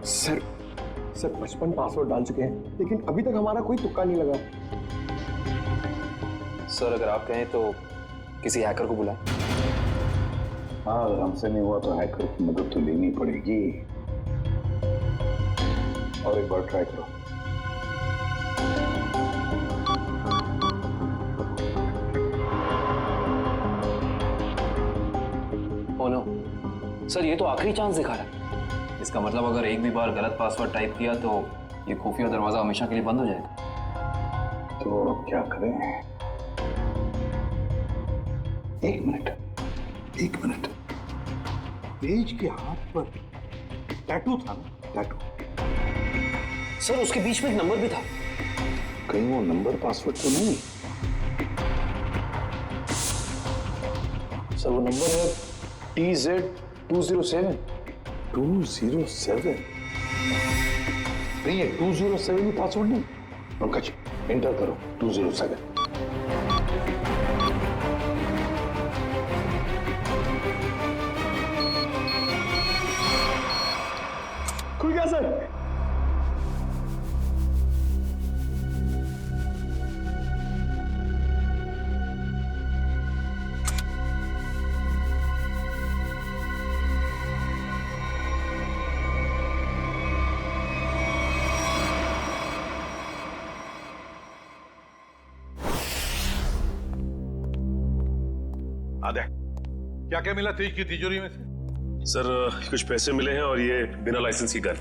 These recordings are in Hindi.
सर सर 55 पासवर्ड डाल चुके हैं, लेकिन अभी तक हमारा कोई तुक्का नहीं लगा। सर अगर आप कहें तो किसी हैकर को बुलाएं। हाँ, अगर हमसे नहीं हुआ तो हैकर की मदद तो लेनी पड़ेगी। और एक बार ट्राई करो। ओ नो सर, ये तो आखिरी चांस दिखा रहा है। इसका मतलब अगर एक भी बार गलत पासवर्ड टाइप किया तो ये खुफिया दरवाजा हमेशा के लिए बंद हो जाएगा। तो अब क्या करें? एक मिनट। तेज के हाथ पर टैटू था ना? टैटू। सर उसके बीच में एक नंबर भी था। कहीं वो नंबर पासवर्ड तो नहीं? सर वो नंबर है TZ207। 207? नहीं है, 207 ही पासवर्ड नहीं। पंकज एंटर करो 207। खुल गया सर। आदे, क्या क्या मिला तेज की तिजोरी में से? सर कुछ पैसे मिले हैं और ये बिना लाइसेंस की गन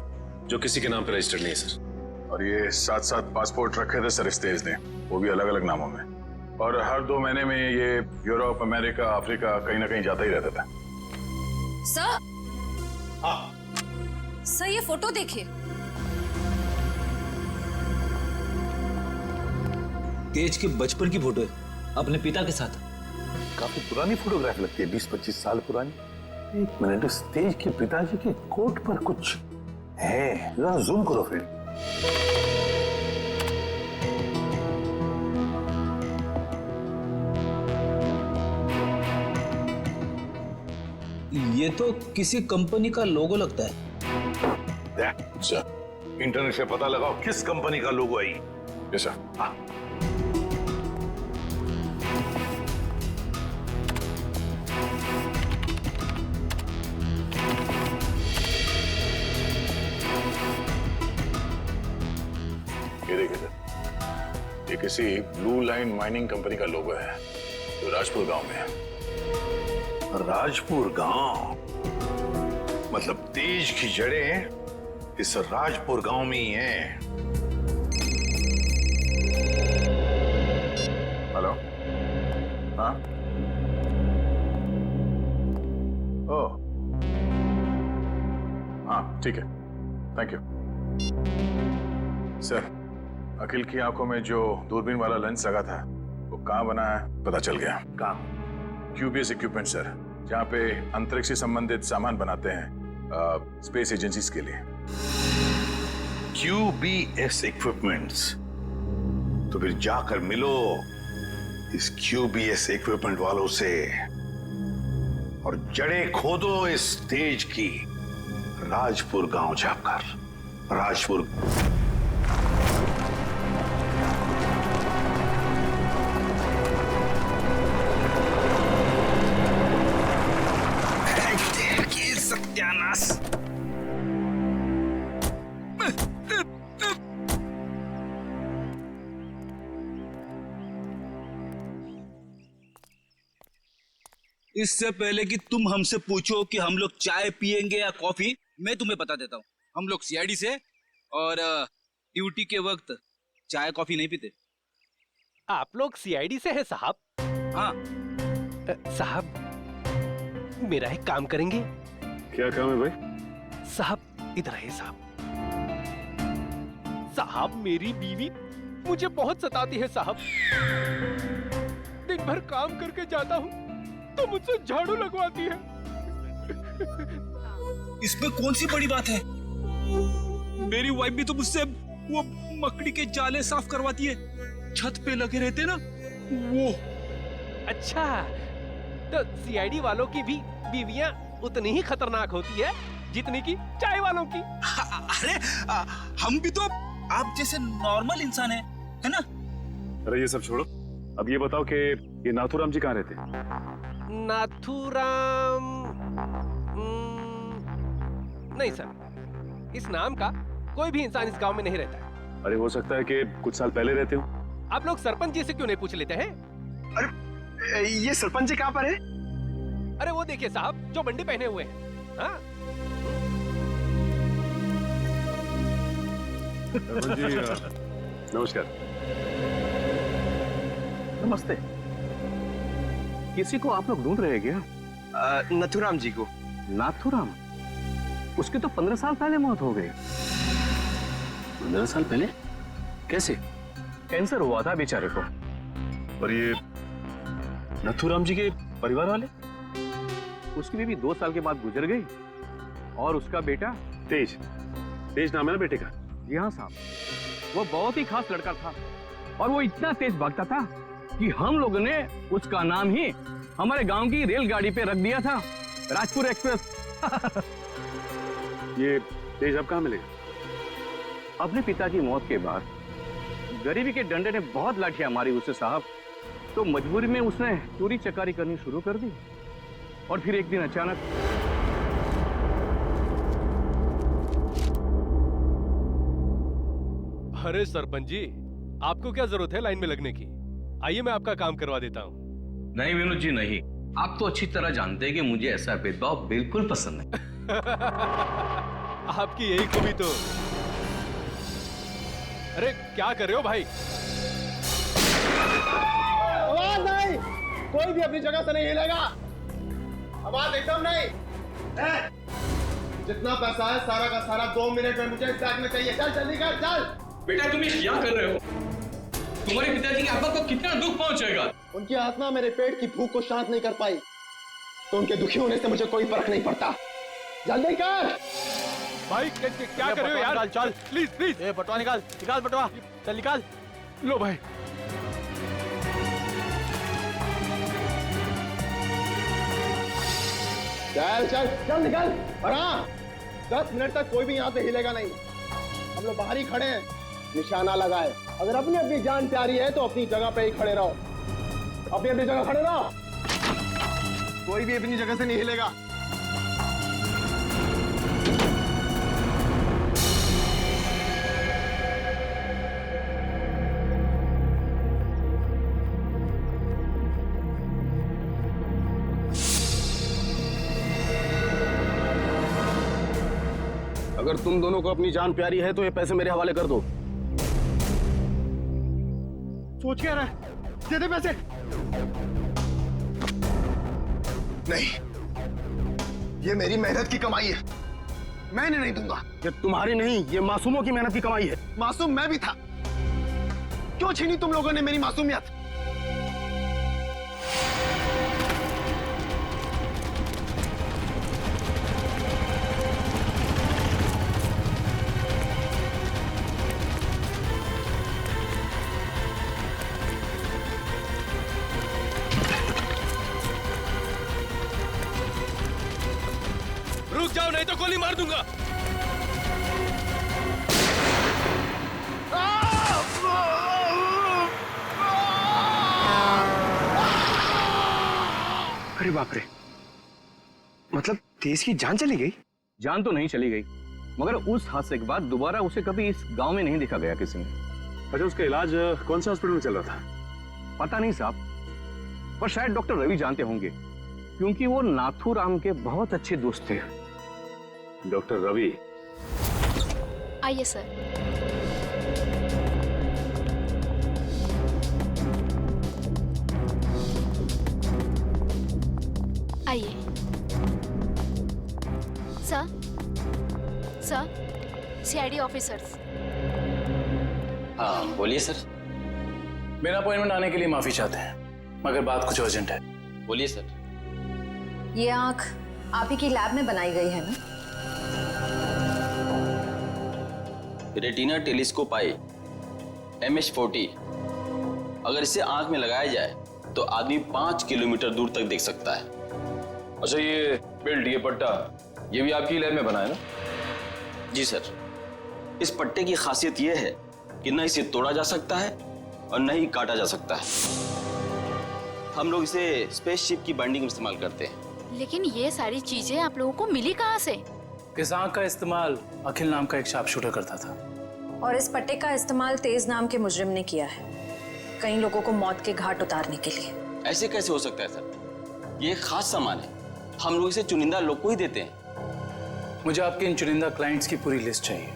जो किसी के नाम पे रजिस्टर्ड नहीं है सर। और ये 7-7 पासपोर्ट रखे थे सर इस तेज ने, वो भी अलग अलग नामों में। और हर 2 महीने में ये यूरोप, अमेरिका, अफ्रीका कहीं ना कहीं जाता ही रहता था। सर, हाँ, सर ये फोटो देखिए। तेज के बचपन की फोटो है अपने पिता के साथ। काफी पुरानी फोटोग्राफ लगती है, 20-25 साल पुरानी। एक मिनट, इस तेज के पिताजी के कोट पर कुछ है, जरा जूम करो फ्रेंड। ये तो किसी कंपनी का लोगो लगता है। इंटरनेट से पता लगाओ किस कंपनी का लोगो है ये। जैसा हाँ, ये देखिए सर, ये किसी ब्लू लाइन माइनिंग कंपनी का लोगो है जो राजपुर गांव में है। राजपुर गांव, मतलब तेज की जड़ें इस राजपुर गांव में ही हैं। हेलो, हाँ, ओह, हाँ ठीक है, थैंक यू सर। अखिल की आंखों में जो दूरबीन वाला लेंस लगा था वो कहाँ बना है पता चल गया। कहाँ? QBS इक्विपमेंट सर, जहाँ पे अंतरिक्ष से संबंधित सामान बनाते हैं स्पेस एजेंसीज के लिए। QBS equipments? तो फिर जाकर मिलो इस QBS इक्विपमेंट वालों से और जड़ें खोदो इस तेज की राजपुर गांव जाकर। राजपुर सत्यानाश। इससे पहले कि तुम हमसे पूछो कि हम लोग चाय पियेंगे या कॉफी, मैं तुम्हें बता देता हूँ, हम लोग CID से और ड्यूटी के वक्त चाय कॉफी नहीं पीते। आप लोग CID से हैं साहब? हाँ। साहब मेरा एक काम करेंगे? क्या काम है भाई? साहब इधर आइए साहब। साहब मेरी बीवी मुझे बहुत सताती है साहब। दिन भर काम करके जाता हूँ तो मुझसे झाड़ू लगवाती है। इसमें कौन सी बड़ी बात है? मेरी वाइफ भी तो मुझसे वो मकड़ी के जाले साफ करवाती है, छत पे लगे रहते ना वो। अच्छा, तो CID वालों की भी बीवियां उतनी ही खतरनाक होती है जितनी की चाय वालों की। अरे हम भी तो आप जैसे नॉर्मल इंसान है ना? अरे ये सब छोड़ो, अब ये बताओ कि ये नाथूराम जी कहाँ रहते हैं? नाथूराम नहीं सर, इस नाम का कोई भी इंसान इस गांव में नहीं रहता है। अरे हो सकता है कि कुछ साल पहले रहते हो। आप लोग सरपंच जी से क्यों नहीं पूछ लेते हैं? ये सरपंच जी कहाँ पर है? अरे वो देखिए साहब, जो बंडी पहने हुए हैं। हाँ? जी नमस्कार। नमस्ते। किसी को आप लोग ढूंढ रहे हैं क्या? नथुराम जी को। नाथूराम? उसकी तो 15 साल पहले मौत हो गई। 15 साल पहले? कैसे? कैंसर हुआ था बेचारे को। और ये नाथूराम जी के परिवार वाले? उसकी बीवी 2 साल के बाद गुजर गई और उसका बेटा तेज नाम है ना बेटे का? जी हाँ साहब, वो बहुत ही खास लड़का था और वो इतना तेज भागता था कि हम लोगों ने उसका नाम ही हमारे गांव की रेलगाड़ी पे रख दिया था, राजपुर एक्सप्रेस। ये तेज अब कहाँ मिलेगा? अपने पिता की मौत के बाद गरीबी के डंडे ने बहुत लाठियां मारी उसे साहब, तो मजबूरी में उसने चोरी चकारी करनी शुरू कर दी। और फिर एक दिन अचानक अरे सरपंच जी, आपको क्या जरूरत है लाइन में लगने की? आइए मैं आपका काम करवा देता हूँ। नहीं विनोद जी नहीं, आप तो अच्छी तरह जानते हैं कि मुझे ऐसा भेदभाव बिल्कुल पसंद नहीं। आपकी यही खूबी तो। अरे क्या कर रहे हो भाई? आवाज नहीं, कोई भी अपनी जगह से नहीं हिलेगा। आवाज एकदम नहीं। जितना पैसा है सारा का सारा 2 मिनट में मुझे इस बैग में चाहिए। चल जल्दी कर, चल। बेटा तुम ये क्या कर रहे हो? तुम्हारे पिताजी की आत्मा को कितना दुख पहुंचेगा? उनकी आत्मा मेरे पेट की भूख को शांत नहीं कर पाई, तो उनके दुखी होने से मुझे कोई फर्क नहीं पड़ता। जल्दी कर भाई, क्या कर रहे हो यार? चल प्लीज प्लीज। ए बटवा निकाल बटवा, चल निकाल। लो भाई। चल चल चल निकल। और हाँ, 10 मिनट तक कोई भी यहाँ से हिलेगा नहीं। हम लोग बाहर ही खड़े हैं, निशाना लगाए। अगर अपनी अपनी जान प्यारी है तो अपनी जगह पे ही खड़े रहो। अपनी अपनी जगह खड़े रहो, कोई भी अपनी जगह से नहीं हिलेगा। अगर तुम दोनों को अपनी जान प्यारी है तो ये पैसे मेरे हवाले कर दो। सोच क्या रहा है? दे दे पैसे। नहीं, ये मेरी मेहनत की कमाई है, मैं इन्हें नहीं दूंगा। ये तुम्हारी नहीं, ये मासूमों की मेहनत की कमाई है। मासूम मैं भी था, क्यों छीनी तुम लोगों ने मेरी मासूमियत? रुक जाओ नहीं तो गोली मार दूंगा। अरे बाप रे, मतलब तेज की जान चली गई? जान तो नहीं चली गई, मगर उस हादसे के बाद दोबारा उसे कभी इस गांव में नहीं देखा गया किसी ने। अच्छा, उसका इलाज कौन से हॉस्पिटल में चल रहा था? पता नहीं साहब, पर शायद डॉक्टर रवि जानते होंगे, क्योंकि वो नाथूराम के बहुत अच्छे दोस्त थे। डॉक्टर रवि? आइए सर। आइए सर। CID officers. हाँ बोलिए सर। मेरा अपॉइंटमेंट आने के लिए माफी चाहते हैं, मगर बात कुछ अर्जेंट है। बोलिए सर। ये आंख आप ही की लैब में बनाई गई है ना? रेटिना टेलीस्कोप आई MH40, अगर इसे आंख में लगाया जाए तो आदमी 5 किलोमीटर दूर तक देख सकता है। अच्छा, ये बेल्ट, ये पट्टा ये भी आपकी लैब में बना है ना? जी सर, इस पट्टे की खासियत यह है कि न इसे तोड़ा जा सकता है और न ही काटा जा सकता है। हम लोग इसे स्पेसशिप की बाइंडिंग में इस्तेमाल करते हैं। लेकिन ये सारी चीजें आप लोगों को मिली कहाँ से? इस आंख का इस्तेमाल अखिल नाम का एक शार्प शूटर करता था। और इस पट्टे का इस्तेमाल तेज नाम के मुजरिम ने किया है, कई लोगों को मौत के घाट उतारने के लिए। ऐसे कैसे हो सकता है सर? ये एक खास सामान है, हम लोग इसे चुनिंदा लोग को ही देते हैं। मुझे आपके इन चुनिंदा क्लाइंट्स की पूरी लिस्ट चाहिए।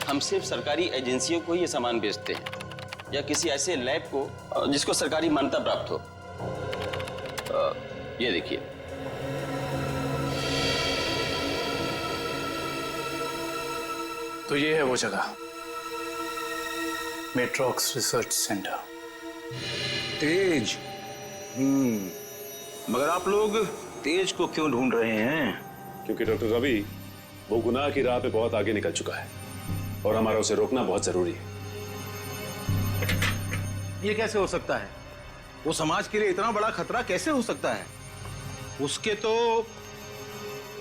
हम सिर्फ सरकारी एजेंसियों को ही ये सामान बेचते हैं या किसी ऐसे लैब को जिसको सरकारी मान्यता प्राप्त हो। ये देखिए, तो ये है वो जगह, मेट्रॉक्स रिसर्च सेंटर। तेज। मगर आप लोग तेज को क्यों ढूंढ रहे हैं? क्योंकि डॉक्टर रवि वो गुनाह की राह पे बहुत आगे निकल चुका है और हमारा उसे रोकना बहुत जरूरी है। ये कैसे हो सकता है? वो समाज के लिए इतना बड़ा खतरा कैसे हो सकता है? उसके तो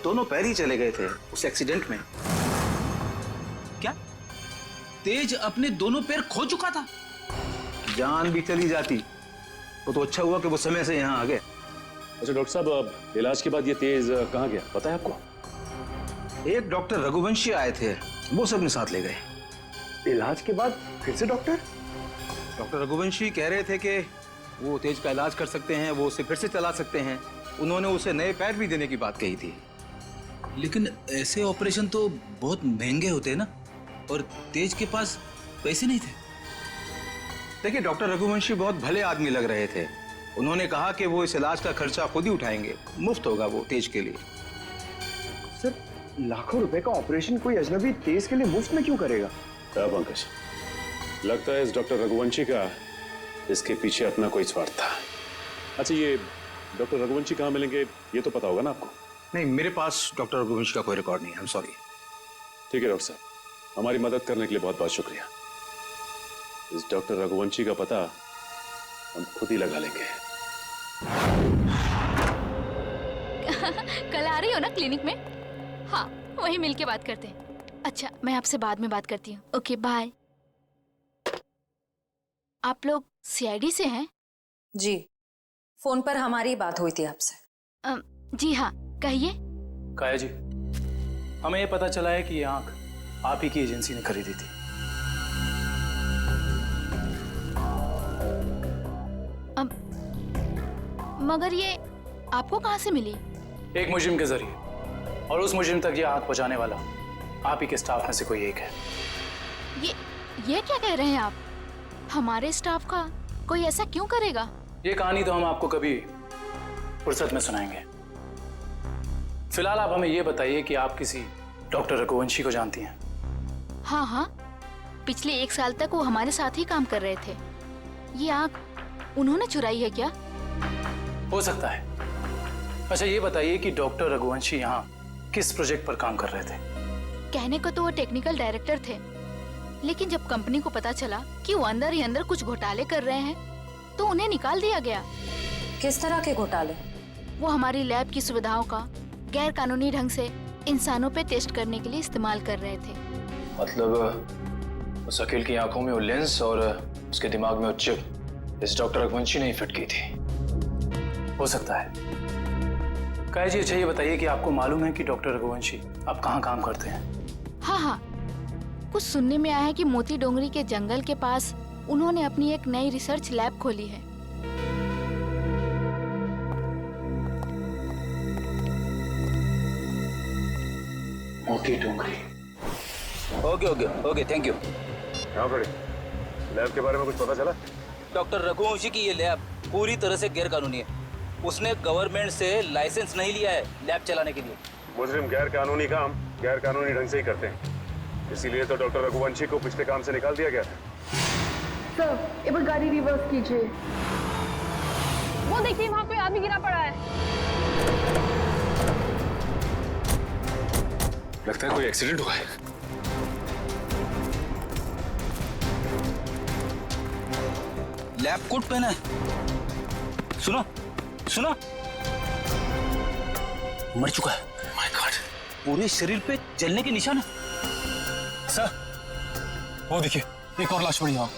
दोनों पैर ही चले गए थे उस एक्सीडेंट में। क्या तेज अपने दोनों पैर खो चुका था? जान भी चली जाती वो तो अच्छा हुआ कि वो समय से यहाँ आ गए। अच्छा डॉक्टर साहब, अब इलाज के बाद ये तेज कहाँ गया पता है आपको? एक डॉक्टर रघुवंशी आए थे, वो सब अपने साथ ले गए। इलाज के बाद फिर से डॉक्टर? डॉक्टर रघुवंशी कह रहे थे कि वो तेज का इलाज कर सकते हैं, वो उसे फिर से चला सकते हैं। उन्होंने उसे नए पैर भी देने की बात कही थी। लेकिन ऐसे ऑपरेशन तो बहुत महंगे होते हैं ना, और तेज के पास पैसे नहीं थे। देखिए, डॉक्टर रघुवंशी बहुत भले आदमी लग रहे थे। उन्होंने कहा कि वो इस इलाज का खर्चा खुद ही उठाएंगे, मुफ्त होगा वो तेज के लिए। सर, लाखों रुपए का ऑपरेशन कोई अजनबी तेज के लिए मुफ्त में क्यों करेगा? अब अंकश, लगता है इस डॉक्टर रघुवंशी का इसके पीछे अपना कोई स्वार्थ था। अच्छा, ये डॉक्टर रघुवंशी कहाँ मिलेंगे ये तो पता होगा ना आपको? नहीं, मेरे पास डॉक्टर रघुवंशी का कोई रिकॉर्ड नहीं है। I am sorry. ठीक है डॉक्टर साहब, हमारी मदद करने के लिए बहुत बहुत शुक्रिया। इस डॉक्टर रघुवंशी का पता हम खुद ही लगा लेंगे। कल आ रही हो ना क्लिनिक में? हाँ, वहीं मिलके बात करते हैं। अच्छा, मैं आपसे बाद में बात करती हूँ। Okay, bye. आप लोग सीआईडी से हैं? जी, फोन पर हमारी बात हुई थी आपसे। जी हाँ, कहिए। काया जी, हमें ये पता चला है कि ये आंख आप ही की एजेंसी ने खरीदी थी। मगर ये आपको कहाँ से मिली? एक मुजरिम के जरिए, और उस मुजरिम तक ये आंख पहुंचाने वाला आप ही के स्टाफ में से कोई एक है। ये क्या कह रहे हैं आप? हमारे स्टाफ का कोई ऐसा क्यों करेगा? ये कहानी तो हम आपको कभी फुर्सत में सुनाएंगे। फिलहाल आप हमें ये बताइए कि आप किसी डॉक्टर रघुवंशी को जानती हैं? हाँ हाँ, पिछले 1 साल तक वो हमारे साथ ही काम कर रहे थे। ये आंख उन्होंने चुराई है क्या? हो सकता है। अच्छा, ये बताइए कि डॉक्टर रघुवंशी यहाँ किस प्रोजेक्ट पर काम कर रहे थे? कहने को तो वो टेक्निकल डायरेक्टर थे, लेकिन जब कंपनी को पता चला कि वो अंदर ही अंदर कुछ घोटाले कर रहे हैं, तो उन्हें निकाल दिया गया। किस तरह के घोटाले? वो हमारी लैब की सुविधाओं का गैर कानूनी ढंग से इंसानों पे टेस्ट करने के लिए इस्तेमाल कर रहे थे। मतलब उस अखिल की आंखों में वो लेंस और उसके दिमाग में वो चिप इस डॉक्टर रघुवंशी ने ही फिट की थी। हो सकता है। काया जी, अच्छा ये बताइए कि आपको मालूम है कि डॉक्टर रघुवंशी अब कहाँ काम करते हैं? हाँ हाँ, कुछ सुनने में आया है कि मोती डोंगरी के जंगल के पास उन्होंने अपनी एक नई रिसर्च लैब खोली है। Moti Dongri. Okay okay okay, thank you. हाँ बड़े, लैब के बारे में कुछ पता चला? डॉक्टर रघुवंशी की ये लैब पूरी तरह से गैर कानूनी है। उसने गवर्नमेंट से लाइसेंस नहीं लिया है लैब चलाने के लिए। मुजरिम गैर कानूनी काम गैर कानूनी ढंग से ही करते हैं, इसीलिए तो डॉक्टर रघुवंशी को पिछले काम से निकाल दिया गया था। सर, एक बार गाड़ी रिवर्स कीजिए। वो देखिए, वहाँ कोई आदमी गिरा पड़ा है। लगता है कोई एक्सीडेंट हुआ है। लैब कोट पहना है। सुनो सुनो, मर चुका है। पूरे शरीर पे जलने के निशान है। सर वो देखिए, एक और लाश पड़ी वहां।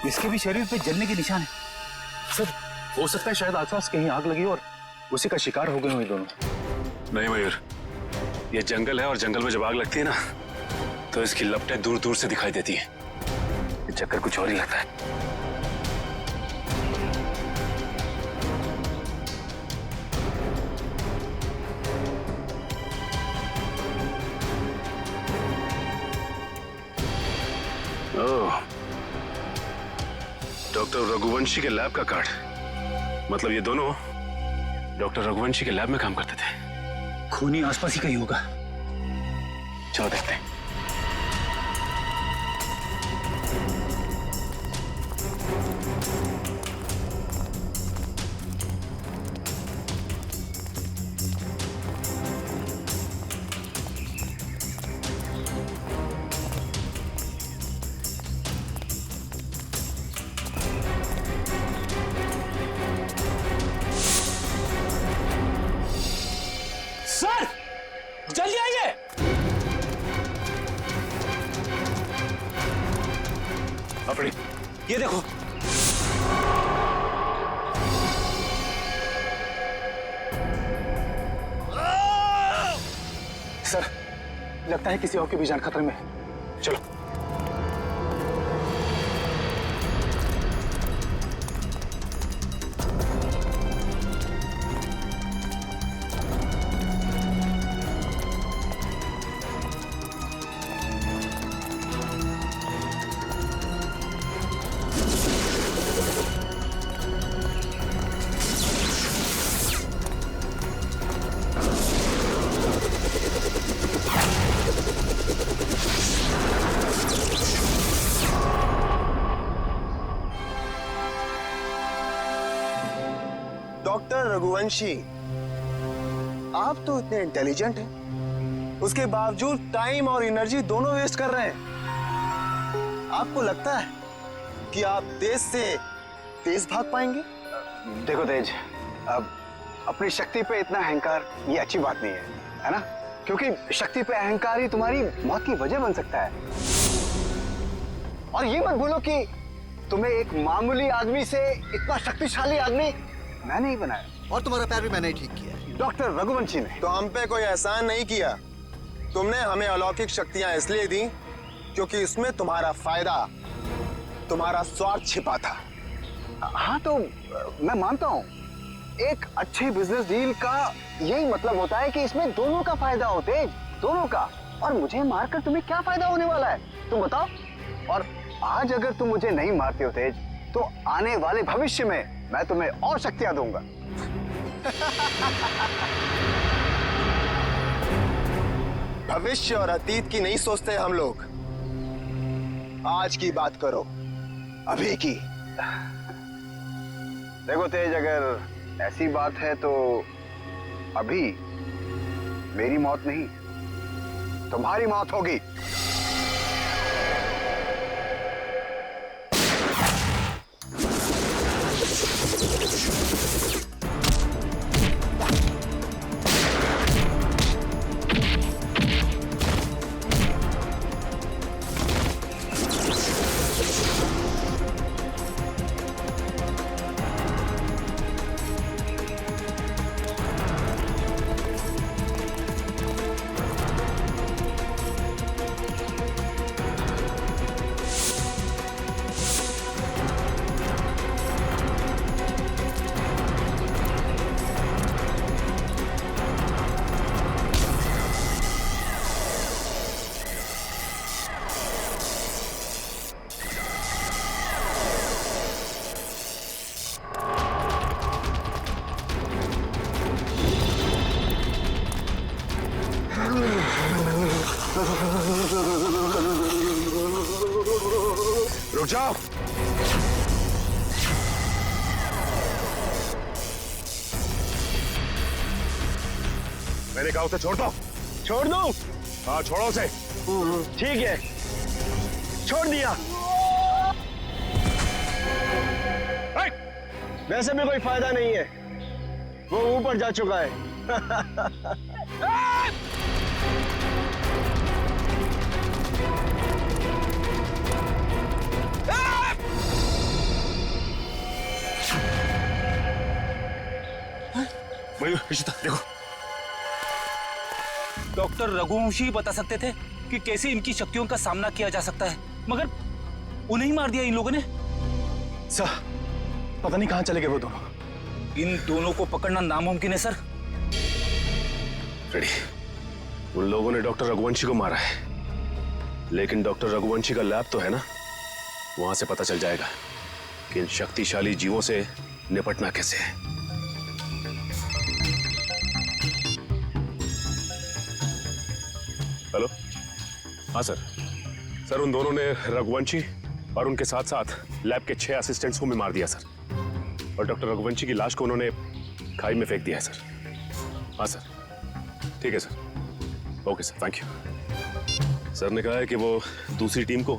इसके भी शरीर पे जलने के निशान है। सर हो सकता है शायद आसपास कहीं आग लगी और उसी का शिकार हो गए हुए दोनों। नहीं मयूर, ये जंगल है और जंगल में जब आग लगती है ना तो इसकी लपटें दूर दूर से दिखाई देती हैं। ये चक्कर कुछ और ही लगता है। ओह, डॉक्टर रघुवंशी के लैब का कार्ड। मतलब ये दोनों डॉक्टर रघुवंशी के लैब में काम करते थे। खूनी आसपास ही कहीं होगा। चलो देखते हैं। सर जल्दी आइए। अपनी ये देखो, सर लगता है किसी और की भी जान खतरे में है। चलो। डॉक्टर रघुवंशी, आप तो इतने इंटेलिजेंट हैं, उसके बावजूद टाइम और एनर्जी दोनों वेस्ट कर रहे हैं। आपको लगता है कि आप तेज से तेज भाग पाएंगे? देखो तेज, अब अपनी शक्ति पे इतना अहंकार ये अच्छी बात नहीं है ना? क्योंकि शक्ति पे अहंकार ही तुम्हारी मौत की वजह बन सकता है। और ये मत भूलो कि तुम्हें एक मामूली आदमी से इतना शक्तिशाली आदमी मैंने ही बनाया। और तुम्हारा पैर भी मैंने ही ठीक किया। डॉक्टर रघुवंशी ने। तो हम पे कोई एहसान नहीं किया। तुमने हमें अलौकिक शक्तियां इसलिए दी क्योंकि इसमें तुम्हारा फायदा, तुम्हारा स्वार्थ छिपा था। हाँ तो मैं मानता हूँ, एक अच्छे बिजनेस डील का यही मतलब होता है कि इसमें दोनों का फायदा हो तेज, दोनों का। और मुझे मारकर तुम्हें क्या फायदा होने वाला है तुम बताओ? और आज अगर तुम मुझे नहीं मारते हो तेज, तो आने वाले भविष्य में मैं तुम्हें और शक्तियां दूंगा। भविष्य और अतीत की नहीं सोचते हम लोग। आज की बात करो, अभी की। देखो तेज, अगर ऐसी बात है तो अभी मेरी मौत नहीं, तुम्हारी मौत होगी। रुक जाओ। मैंने कहा उसे छोड़ दो। छोड़ दूं? हाँ छोड़ो उसे। ठीक है, छोड़ दिया। वैसे भी कोई फायदा नहीं है, वो ऊपर जा चुका है। इशिता देखो, डॉक्टर रघुवंशी ही बता सकते थे कि कैसे इनकी शक्तियों का सामना किया जा सकता है, मगर उन्हें ही मार दिया इन लोगों ने। सर पता नहीं कहां चले गए वो दोनों। इन दोनों को पकड़ना नामुमकिन है सर। रेडी, उन लोगों ने डॉक्टर रघुवंशी को मारा है, लेकिन डॉक्टर रघुवंशी का लैब तो है ना, वहां से पता चल जाएगा कि इन शक्तिशाली जीवों से निपटना कैसे है। हेलो, हाँ सर। सर उन दोनों ने रघुवंशी और उनके साथ साथ लैब के 6 असिस्टेंट्स को भी मार दिया सर, और डॉक्टर रघुवंशी की लाश को उन्होंने खाई में फेंक दिया है सर। हाँ सर, ठीक है sir. Okay sir, thank you. Sir ने कहा है कि वो दूसरी टीम को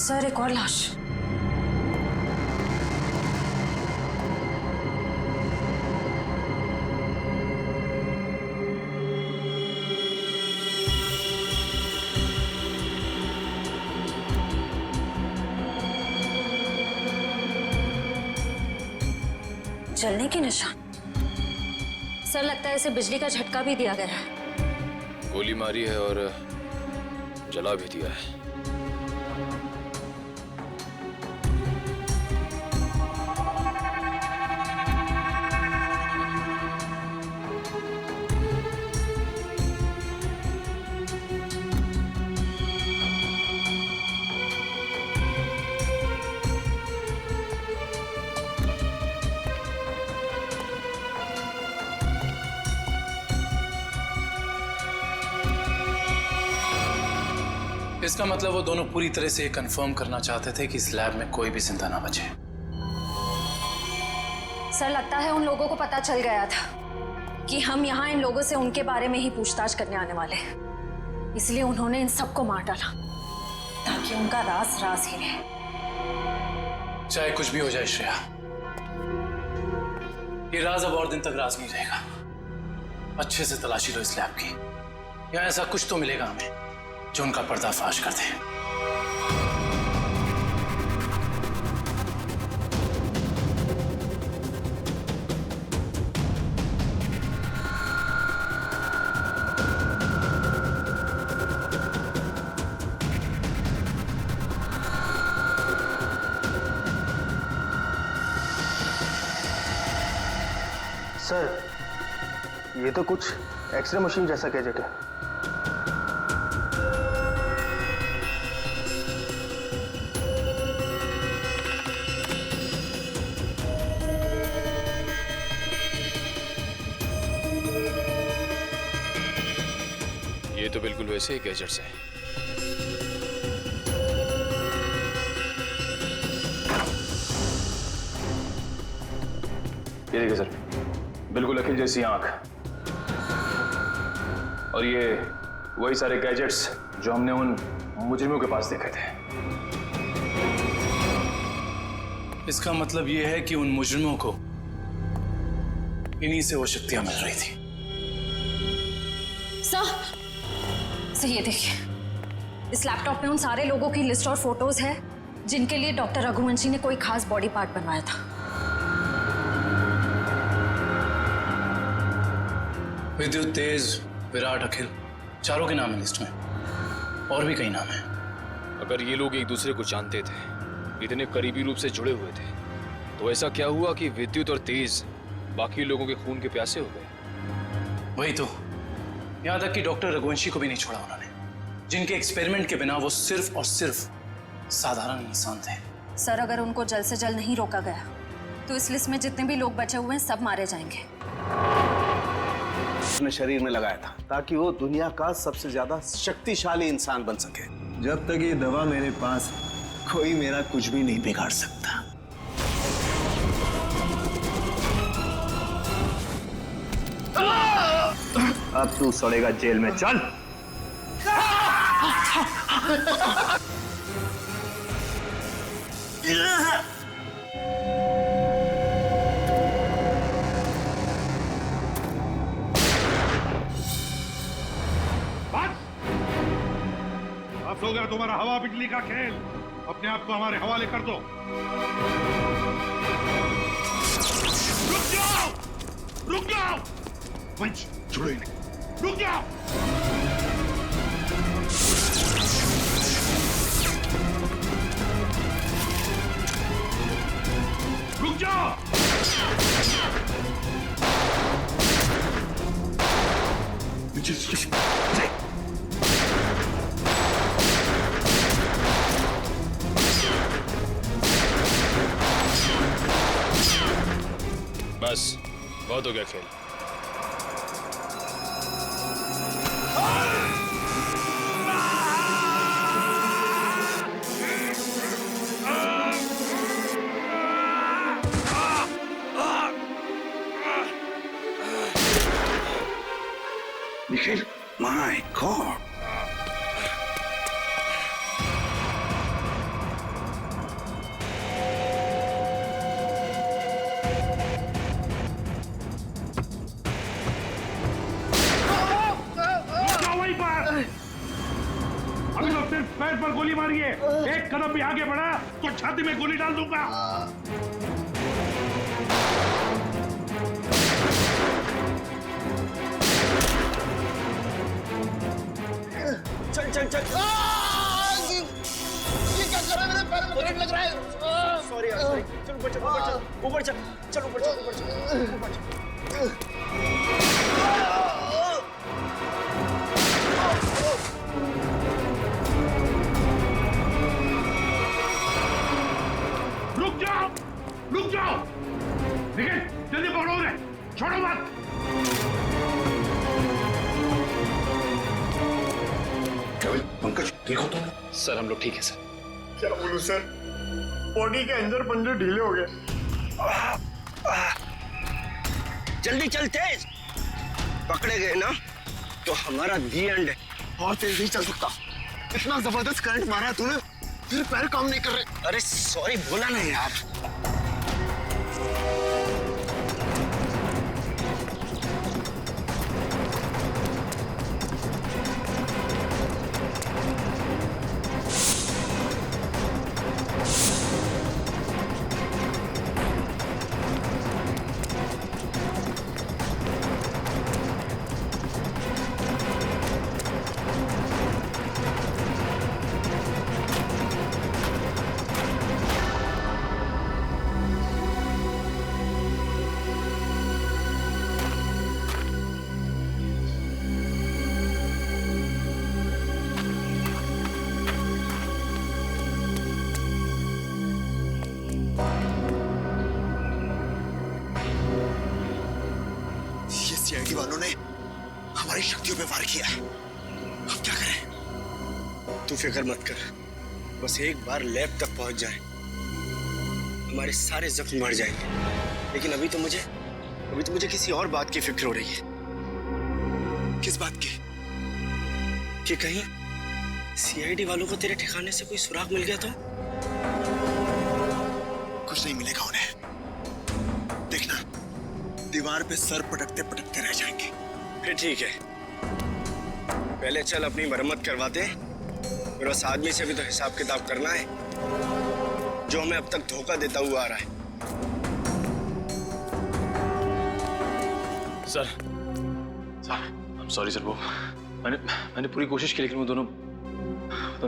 सर एक और लाश। जलने के निशान। सर लगता है इसे बिजली का झटका भी दिया गया है। गोली मारी है और जला भी दिया है। इसका मतलब वो दोनों पूरी तरह से कंफर्म करना चाहते थे कि इस लैब में कोई भी जिंदा ना बचे। सर लगता है उन लोगों को पता चल गया था कि हम यहाँ इन लोगों से उनके बारे में ही पूछताछ करने आने वाले हैं, इसलिए उन्होंने इन सबको मार डाला ताकि उनका राज राज ही रहे। चाहे कुछ भी हो जाए श्रेया, ये राज अब और दिन तक राज नहीं रहेगा। अच्छे से तलाशी लो इस लैब की, या ऐसा कुछ तो मिलेगा हमें जो उनका पर्दाफाश कर दे। सर ये तो कुछ एक्सरे मशीन जैसा गैजेट है। ये तो बिल्कुल वैसे ही गैजेट्स हैं। ये देखिए सर, बिल्कुल अखिल जैसी आंख, और ये वही सारे गैजेट्स जो हमने उन मुजरिमों के पास देखे थे। इसका मतलब ये है कि उन मुजरिमों को इन्हीं से वो शक्तियां मिल रही थी। सर ये देखिए, इस लैपटॉप में उन सारे लोगों की लिस्ट और फोटोज है जिनके लिए डॉक्टर रघुवंशी ने कोई खास बॉडी पार्ट बनवाया था। विद्युत, तेज, विराट, अखिल, चारों के नाम है लिस्ट में, और भी कई नाम है। अगर ये लोग एक दूसरे को जानते थे, इतने करीबी रूप से जुड़े हुए थे, तो ऐसा क्या हुआ कि विद्युत और तेज बाकी लोगों के खून के प्यासे हो गए? वही तो, यहाँ तक कि डॉक्टर रघुवंशी को भी नहीं छोड़ा उन्होंने, जिनके एक्सपेरिमेंट के बिना वो सिर्फ और सिर्फ साधारण इंसान थे। सर, अगर उनको जल्द से जल्द नहीं रोका गया तो इस लिस्ट में जितने भी लोग बचे हुए हैं सब मारे जाएंगे। अपने शरीर में लगाया था ताकि वो दुनिया का सबसे ज्यादा शक्तिशाली इंसान बन सके। जब तक ये दवा मेरे पास, कोई मेरा कुछ भी नहीं बिगाड़ सकता। अब तू सड़ेगा जेल में, चल। अब हो गया तुम्हारा हवा बिजली का खेल। अपने आप को हमारे हवाले कर दो। रुक जाओ, रुक जाओ, वंश छोड़ो इन्हें, रुक जाओ। रुक जाओ। बस बहुत हो गया खेल। Nikhil, my God. अभी तो सिर्फ पैर पर गोली मारी है, एक कदम भी आगे बढ़ा तो छाती में गोली डाल दूंगा। चल चल चल। ये क्या कर रहा है? मेरे पैर में करंट लग रहा है। सॉरी यार, सॉरी। चल ऊपर चल, ऊपर चल, ऊपर चल, चल ऊपर चल, ऊपर चल, ऊपर चल। रुक जाओ, रुक जाओ। निखिल, जल्दी पकड़ो उन्हें, छोड़ो मत। पंकज, ठीक हो तुम? सर हम लोग ठीक है सर। क्या बोलूं सर, बॉडी के अंदर पंजे ढीले हो गए। जल्दी चल, तेज। पकड़े गए ना तो हमारा दी एंड है। और तेज नहीं चल सकता। इतना जबरदस्त करंट मारा है तूने, फिर पैर काम नहीं कर रहे। अरे सॉरी, बोला नहीं यार। सीआईडी वालों ने हमारी शक्तियों पे वार किया है। अब क्या करें? तू फिक्र मत कर, बस एक बार लैब तक पहुंच जाए, हमारे सारे जख्म बढ़ जाएंगे। लेकिन अभी तो मुझे किसी और बात की फिक्र हो रही है। किस बात की? कि कहीं सीआईडी वालों को तेरे ठिकाने से कोई सुराग मिल गया तो? कुछ नहीं मिलेगा उन्हें। देखना, दीवार पे सर पटकते पटकते रह जाएंगे। फिर ठीक है, पहले चल अपनी मरम्मत करवाते, फिर उस आदमी से भी तो हिसाब किताब करना है जो हमें अब तक धोखा देता हुआ आ रहा है। सर, I'm sorry सर, वो मैंने पूरी कोशिश की, लेकिन वो दोनों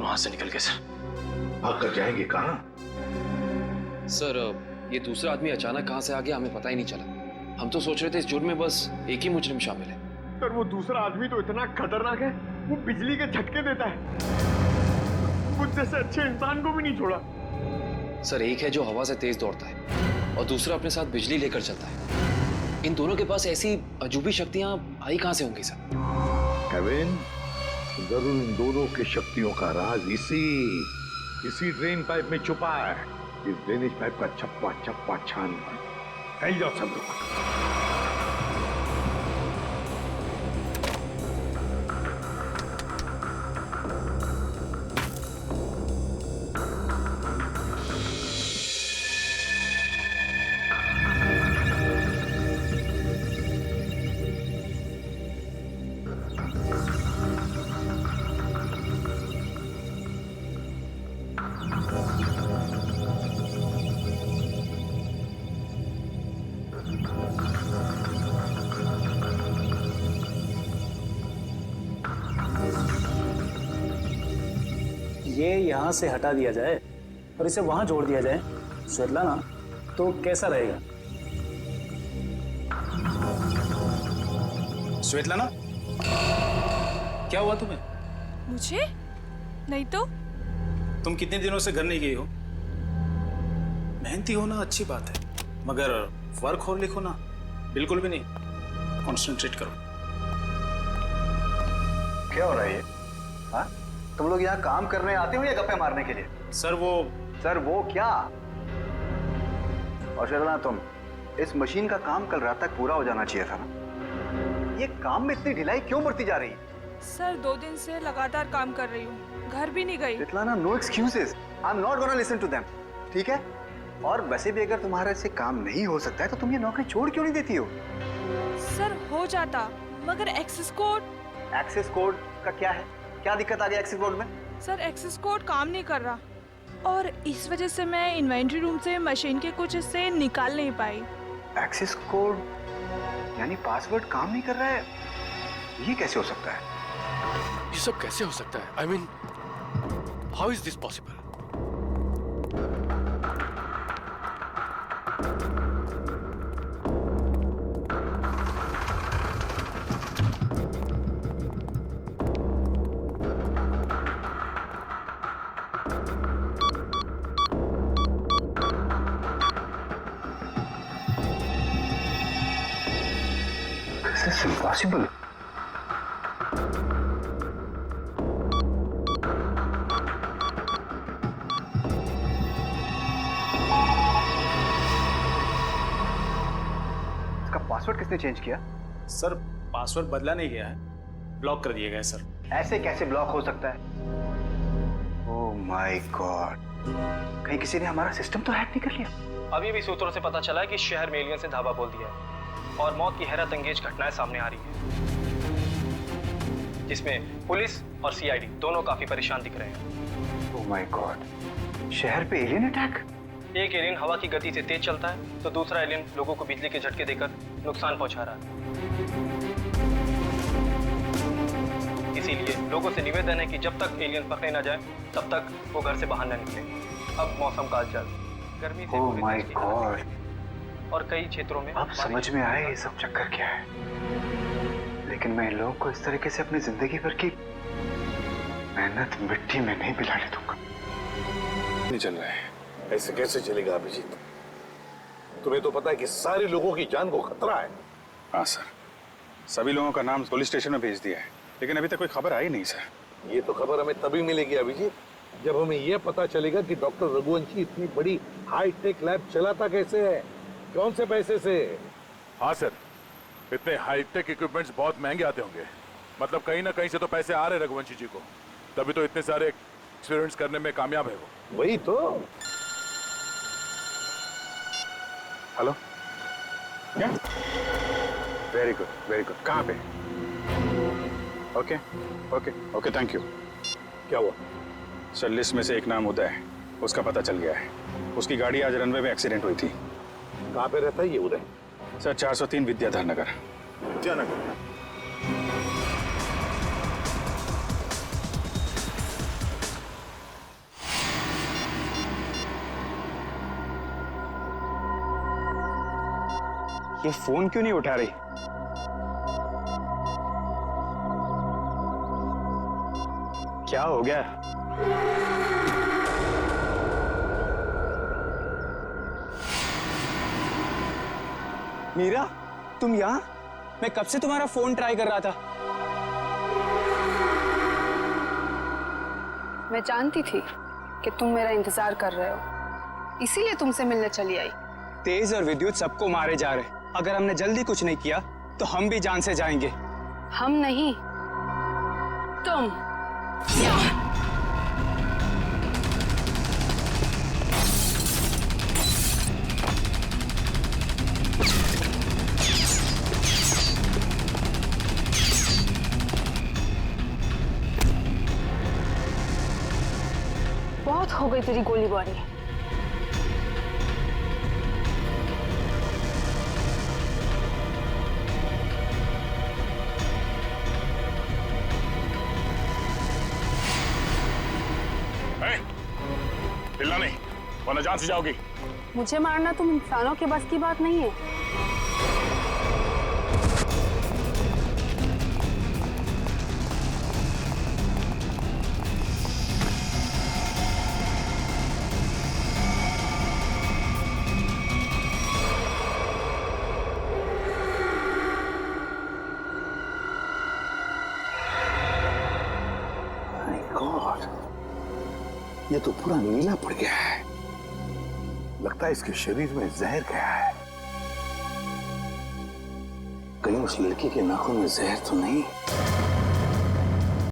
हाथ से निकल गए सर। भाग कर जाएंगे कहाँ? सर ये दूसरा आदमी अचानक कहाँ से आ गया हमें पता ही नहीं चला। हम तो सोच रहे थे इस जुर्म में बस एक ही मुजरिम शामिल है। सर वो दूसरा आदमी तो इतना खतरनाक है, वो बिजली के झटके देता है, मुझ जैसे अच्छे इंसान को भी नहीं छोड़ा। सर एक है जो हवा से तेज दौड़ता है और दूसरा अपने साथ बिजली लेकर चलता है। इन दोनों के पास ऐसी अजूबी शक्तियां आई कहां से होंगी सर? केविन, जरूर इन दोनों की शक्तियों का राज इसी ड्रेन पाइप में छुपा है। इस ड्रेनेज पाइप का चप्पा चप्पा छान फैल जाओ सब लोग। ये यहाँ से हटा दिया जाए और इसे वहां जोड़ दिया जाए स्वेतलाना, तो कैसा रहेगा? स्वेतलाना, क्या हुआ तुम्हें? मुझे? नहीं तो। तुम कितने दिनों से घर नहीं गई हो? मेहनती होना अच्छी बात है, मगर वर्कहोलिक होना बिल्कुल भी नहीं। कॉन्सेंट्रेट करो। क्या हो रहा है ये? हाँ? तुम लोग यहाँ काम करने आते हो या गप्पे मारने के लिए? सर वो क्या? और शर्मा, तुम इस मशीन का काम कल रात तक पूरा हो जाना चाहिए था ना। ये काम में इतनी ढिलाई क्यों बढ़ती जा रही है? सर 2 दिन से लगातार काम कर रही हूँ, घर भी नहीं गई। Svetlana, no excuses. I am not gonna listen to them, ठीक है? और वैसे भी अगर तुम्हारे से काम नहीं हो सकता है तो तुम ये नौकरी छोड़ क्यों नहीं देती हो? सर हो जाता, मगर एक्सेस कोड। एक्सेस कोड का क्या है? क्या दिक्कत आ गई एक्सेस कोड में? सर एक्सेस कोड काम नहीं कर रहा और इस वजह से मैं इन्वेंट्री रूम से मशीन के कुछ हिस्से निकाल नहीं पाई। एक्सेस कोड यानी पासवर्ड काम नहीं कर रहा है? ये कैसे हो सकता है? ये सब कैसे हो सकता है? I mean, how is this possible? This is impossible. इसका पासवर्ड किसने चेंज किया? सर पासवर्ड बदला नहीं गया है, ब्लॉक कर दिया गया है सर। ऐसे कैसे ब्लॉक हो सकता है? ओह माय गॉड, कहीं किसी ने हमारा सिस्टम तो हैक नहीं कर लिया? अभी भी सूत्रों से पता चला है कि शहर में एलियंस ने धावा बोल दिया है और मौत की हैरत अंगेज घटनाएं सामने आ रही है, जिसमें पुलिस और सीआईडी दोनों काफी परेशान दिख रहे हैं। ओह माय गॉड, शहर पे एलियन अटैक? एक एलियन हवा की गति से तेज चलता है तो दूसरा एलियन लोगों को बिजली के झटके देकर नुकसान पहुंचा रहा है। इसीलिए लोगों से निवेदन है कि जब तक एलियन पकड़े न जाए तब तक वो घर से बाहर न निकले। अब मौसम का हालचाल गर्मी से ओह माय गॉड, और कई क्षेत्रों में अब समझ में आया ये सब चक्कर क्या है। लेकिन मैं इन लोगों को इस तरीके से अपनी जिंदगी भर की मेहनत मिट्टी में नहीं मिलाने दूंगा। नहीं चल रहा है, ऐसे कैसे चलेगा अभिजीत? तुम्हें तो पता है कि सारे लोगों की जान को खतरा है। हाँ सर, सभी लोगों का नाम पुलिस स्टेशन में भेज दिया है, लेकिन अभी तक कोई खबर आई नहीं सर। ये तो खबर हमें तभी मिलेगी अभिजीत जब हमें यह पता चलेगा कि डॉक्टर रघुवंशी इतनी बड़ी हाईटेक लैब चलाता कैसे है, कौन से पैसे से। हाँ सर, इतने हाईटेक इक्विपमेंट्स बहुत महंगे आते होंगे, मतलब कहीं ना कहीं से तो पैसे आ रहे रघुवंशी जी को, तभी तो इतने सारे एक्सपेरिमेंट्स करने में कामयाब है वो। वही तो। हेलो, क्या? Very good very good. कहाँ पे? Okay okay okay, thank you. क्या हुआ? सर लिस्ट में से एक नाम उदय है, उसका पता चल गया है। उसकी गाड़ी आज रनवे में एक्सीडेंट हुई थी। कहाँ पे रहता है ये उदय? सर 403 विद्याधर नगर। विद्यानगर। ये फोन क्यों नहीं उठा रही? क्या हो गया? मीरा, तुम यहाँ? मैं कब से तुम्हारा फोन ट्राई कर रहा था। मैं जानती थी कि तुम मेरा इंतजार कर रहे हो, इसीलिए तुमसे मिलने चली आई। तेज और विद्युत सबको मारे जा रहे। अगर हमने जल्दी कुछ नहीं किया तो हम भी जान से जाएंगे। हम नहीं, तुम। बहुत हो गई तेरी गोलीबारी। हिलना नहीं, वरना जान से जाओगी। मुझे मारना तुम इंसानों के बस की बात नहीं है। ये तो पूरा नीला पड़ गया है। लगता है इसके शरीर में जहर गया है। कहीं उस लड़की के नाखून में जहर तो नहीं?